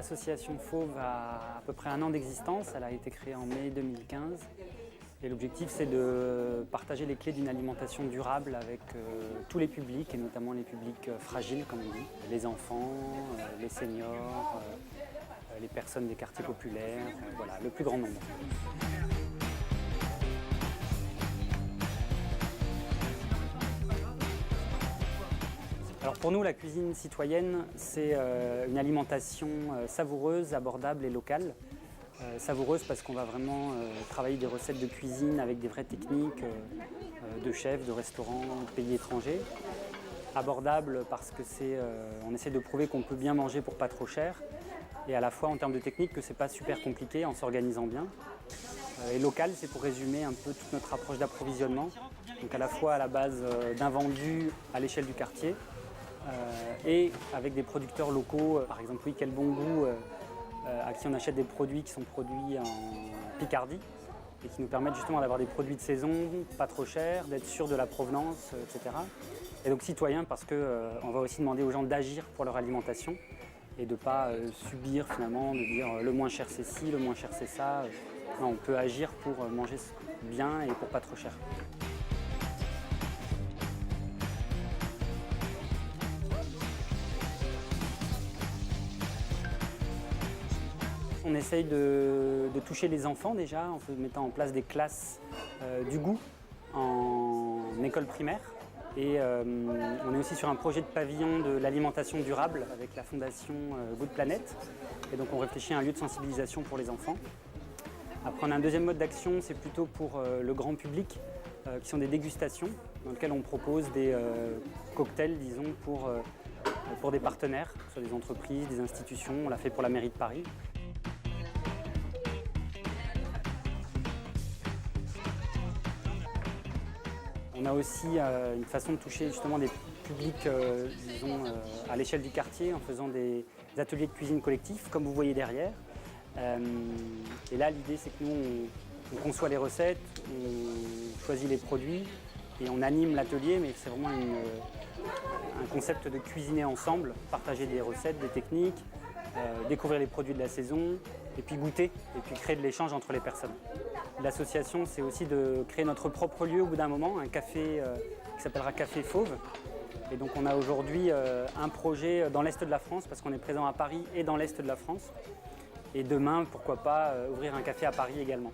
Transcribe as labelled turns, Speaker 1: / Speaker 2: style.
Speaker 1: L'association Fauve a à peu près 1 an d'existence, elle a été créée en mai 2015 et l'objectif c'est de partager les clés d'une alimentation durable avec tous les publics et notamment les publics fragiles comme on dit, les enfants, les seniors, les personnes des quartiers populaires, voilà, le plus grand nombre. Alors pour nous, la cuisine citoyenne, c'est une alimentation savoureuse, abordable et locale. Savoureuse parce qu'on va vraiment travailler des recettes de cuisine avec des vraies techniques de chefs, de restaurants, de pays étrangers. Abordable parce que on essaie de prouver qu'on peut bien manger pour pas trop cher. Et à la fois en termes de technique que c'est pas super compliqué en s'organisant bien. Et local, c'est pour résumer un peu toute notre approche d'approvisionnement. Donc à la fois à la base d'un vendu à l'échelle du quartier, et avec des producteurs locaux, par exemple Oui Quel Bon Goût, à qui on achète des produits qui sont produits en Picardie et qui nous permettent justement d'avoir des produits de saison, pas trop chers, d'être sûr de la provenance, etc. Et donc citoyen parce qu'on va aussi demander aux gens d'agir pour leur alimentation et de ne pas subir finalement, de dire le moins cher c'est ci, le moins cher c'est ça. Non, on peut agir pour manger bien et pour pas trop cher. On essaye de toucher les enfants déjà en mettant en place des classes du goût en école primaire. Et on est aussi sur un projet de pavillon de l'alimentation durable avec la fondation Good Planet. Et donc on réfléchit à un lieu de sensibilisation pour les enfants. Après on a un deuxième mode d'action, c'est plutôt pour le grand public, qui sont des dégustations dans lesquelles on propose des cocktails, disons, pour des partenaires, que ce soit des entreprises, des institutions. On l'a fait pour la mairie de Paris. On a aussi une façon de toucher justement des publics disons, à l'échelle du quartier en faisant des ateliers de cuisine collectifs, comme vous voyez derrière. Et là, l'idée, c'est que nous, on conçoit les recettes, on choisit les produits et on anime l'atelier, mais c'est vraiment un concept de cuisiner ensemble, partager des recettes, des techniques, découvrir les produits de la saison et puis goûter et puis créer de l'échange entre les personnes. L'association, c'est aussi de créer notre propre lieu au bout d'un moment, un café qui s'appellera Café Fauve. Et donc on a aujourd'hui un projet dans l'Est de la France, parce qu'on est présent à Paris et dans l'Est de la France. Et demain, pourquoi pas, ouvrir un café à Paris également.